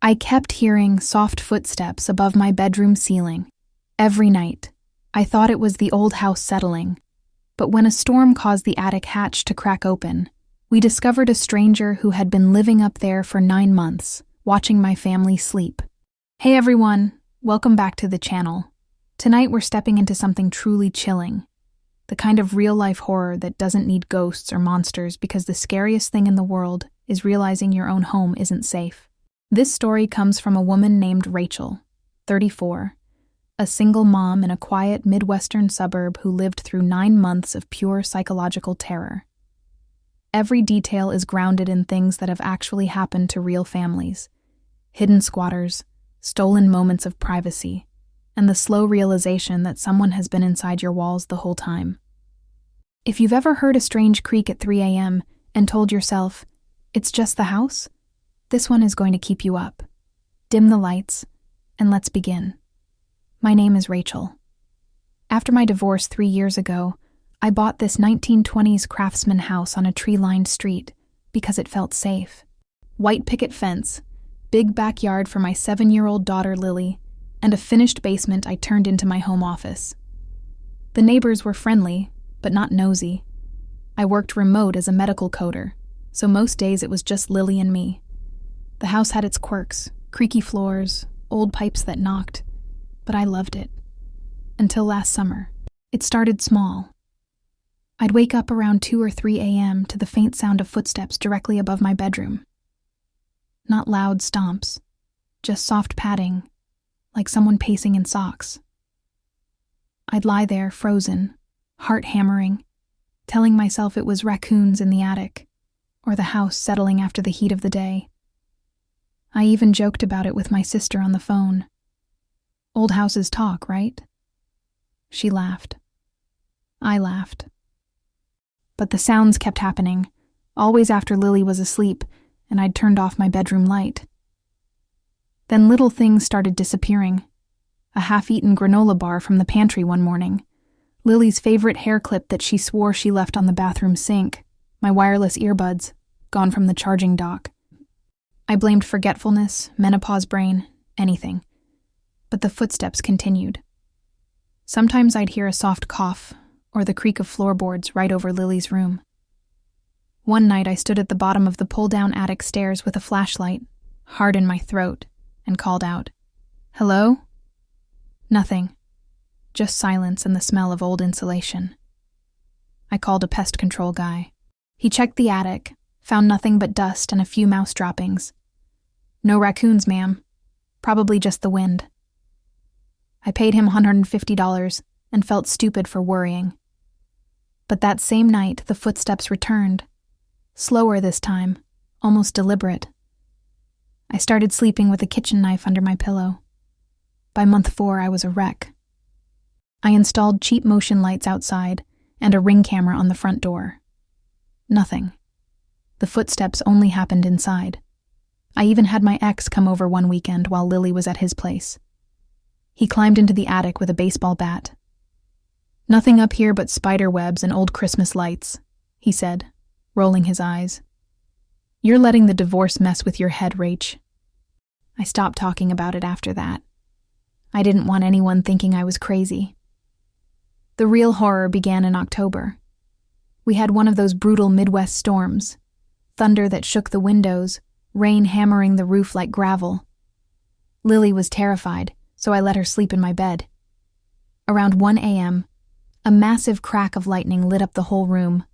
I kept hearing soft footsteps above my bedroom ceiling. Every night, I thought it was the old house settling. But when a storm caused the attic hatch to crack open, we discovered a stranger who had been living up there for 9 months, watching my family sleep. Hey everyone, welcome back to the channel. Tonight we're stepping into something truly chilling. The kind of real-life horror that doesn't need ghosts or monsters because the scariest thing in the world is realizing your own home isn't safe. This story comes from a woman named Rachel, 34, a single mom in a quiet Midwestern suburb who lived through 9 months of pure psychological terror. Every detail is grounded in things that have actually happened to real families: hidden squatters, stolen moments of privacy, and the slow realization that someone has been inside your walls the whole time. If you've ever heard a strange creak at 3 a.m. and told yourself, "It's just the house," this one is going to keep you up. Dim the lights, and let's begin. My name is Rachel. After my divorce 3 years ago, I bought this 1920s craftsman house on a tree-lined street because it felt safe. White picket fence, big backyard for my 7-year-old daughter Lily, and a finished basement I turned into my home office. The neighbors were friendly, but not nosy. I worked remote as a medical coder, so most days it was just Lily and me. The house had its quirks, creaky floors, old pipes that knocked, but I loved it. Until last summer. It started small. I'd wake up around 2 or 3 a.m. to the faint sound of footsteps directly above my bedroom. Not loud stomps, just soft padding, like someone pacing in socks. I'd lie there, frozen, heart hammering, telling myself it was raccoons in the attic, or the house settling after the heat of the day. I even joked about it with my sister on the phone. Old houses talk, right? She laughed. I laughed. But the sounds kept happening, always after Lily was asleep and I'd turned off my bedroom light. Then little things started disappearing. A half-eaten granola bar from the pantry one morning, Lily's favorite hair clip that she swore she left on the bathroom sink, my wireless earbuds, gone from the charging dock. I blamed forgetfulness, menopause brain, anything. But the footsteps continued. Sometimes I'd hear a soft cough or the creak of floorboards right over Lily's room. One night I stood at the bottom of the pull-down attic stairs with a flashlight, hard in my throat, and called out, "Hello?" Nothing. Just silence and the smell of old insulation. I called a pest control guy. He checked the attic, found nothing but dust and a few mouse droppings. "No raccoons, ma'am. Probably just the wind." I paid him $150 and felt stupid for worrying. But that same night, the footsteps returned. Slower this time, almost deliberate. I started sleeping with a kitchen knife under my pillow. By month 4, I was a wreck. I installed cheap motion lights outside and a Ring camera on the front door. Nothing. The footsteps only happened inside. I even had my ex come over one weekend while Lily was at his place. He climbed into the attic with a baseball bat. "Nothing up here but spider webs and old Christmas lights," he said, rolling his eyes. "You're letting the divorce mess with your head, Rach." I stopped talking about it after that. I didn't want anyone thinking I was crazy. The real horror began in October. We had one of those brutal Midwest storms. Thunder that shook the windows, rain hammering the roof like gravel. Lily was terrified, so I let her sleep in my bed. Around 1 a.m., a massive crack of lightning lit up the whole room,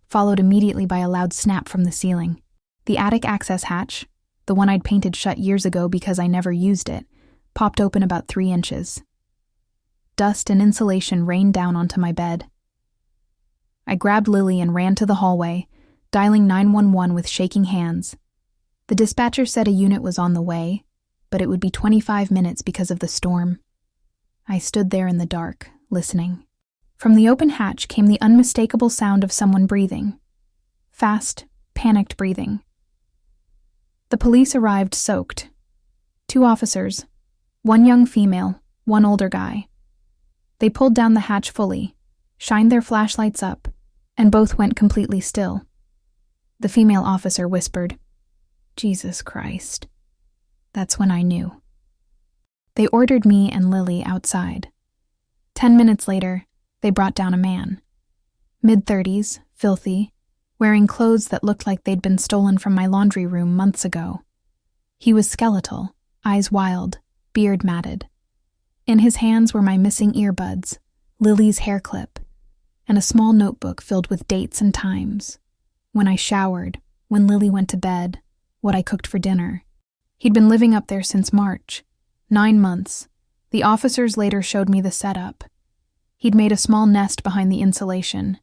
followed immediately by a loud snap from the ceiling. The attic access hatch, the one I'd painted shut years ago because I never used it, popped open about 3 inches. Dust and insulation rained down onto my bed. I grabbed Lily and ran to the hallway, dialing 911 with shaking hands. The dispatcher said a unit was on the way, but it would be 25 minutes because of the storm. I stood there in the dark, listening. From the open hatch came the unmistakable sound of someone breathing. Fast, panicked breathing. The police arrived soaked. 2 officers, 1 young female, 1 older guy. They pulled down the hatch fully, shined their flashlights up, and both went completely still. The female officer whispered, "Jesus Christ." That's when I knew. They ordered me and Lily outside. 10 minutes later, they brought down a man. Mid-30s, filthy, wearing clothes that looked like they'd been stolen from my laundry room months ago. He was skeletal, eyes wild, beard matted. In his hands were my missing earbuds, Lily's hair clip, and a small notebook filled with dates and times. When I showered, when Lily went to bed, what I cooked for dinner. He'd been living up there since March, 9 months. The officers later showed me the setup. He'd made a small nest behind the insulation,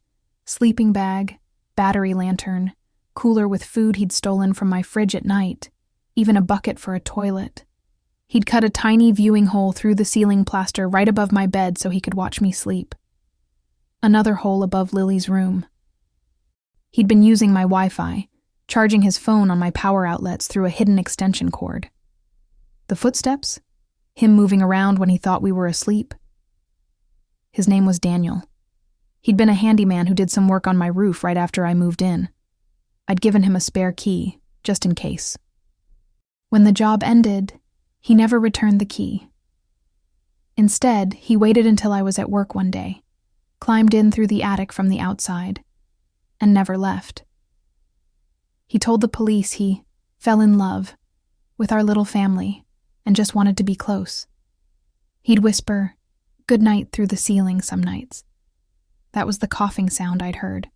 sleeping bag, battery lantern, cooler with food he'd stolen from my fridge at night, even a bucket for a toilet. He'd cut a tiny viewing hole through the ceiling plaster right above my bed so he could watch me sleep. Another hole above Lily's room. He'd been using my Wi-Fi, charging his phone on my power outlets through a hidden extension cord. The footsteps? Him moving around when he thought we were asleep. His name was Daniel. He'd been a handyman who did some work on my roof right after I moved in. I'd given him a spare key, just in case. When the job ended, he never returned the key. Instead, he waited until I was at work one day, climbed in through the attic from the outside, and never left. He told the police he fell in love with our little family and just wanted to be close. He'd whisper, "Good night" through the ceiling some nights. That was the coughing sound I'd heard.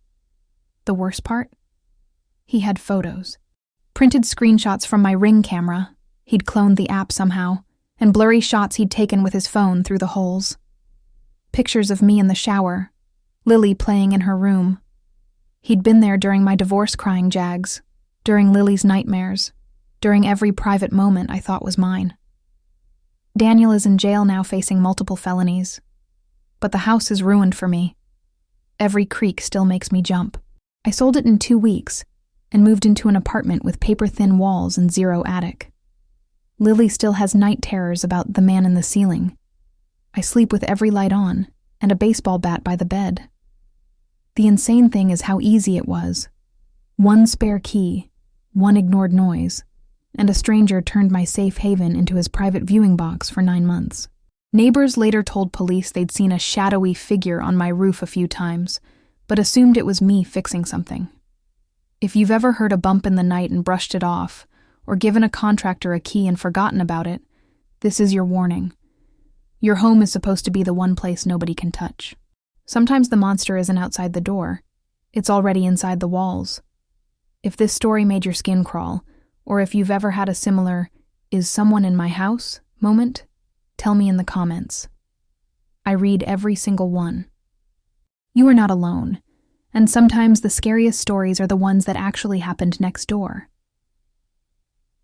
The worst part? He had photos. Printed screenshots from my Ring camera. He'd cloned the app somehow, and blurry shots he'd taken with his phone through the holes. Pictures of me in the shower, Lily playing in her room. He'd been there during my divorce crying jags, during Lily's nightmares, during every private moment I thought was mine. Daniel is in jail now facing multiple felonies. But the house is ruined for me. Every creak still makes me jump. I sold it in 2 weeks and moved into an apartment with paper-thin walls and zero attic. Lily still has night terrors about the man in the ceiling. I sleep with every light on and a baseball bat by the bed. The insane thing is how easy it was. One spare key, one ignored noise, and a stranger turned my safe haven into his private viewing box for 9 months. Neighbors later told police they'd seen a shadowy figure on my roof a few times, but assumed it was me fixing something. If you've ever heard a bump in the night and brushed it off, or given a contractor a key and forgotten about it, this is your warning. Your home is supposed to be the one place nobody can touch. Sometimes the monster isn't outside the door. It's already inside the walls. If this story made your skin crawl, or if you've ever had a similar, "is someone in my house" moment, tell me in the comments. I read every single one. You are not alone, and sometimes the scariest stories are the ones that actually happened next door.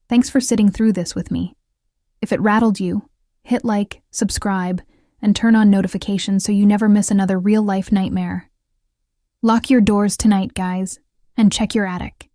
Thanks for sitting through this with me. If it rattled you, hit like, subscribe, and turn on notifications so you never miss another real-life nightmare. Lock your doors tonight, guys, and check your attic.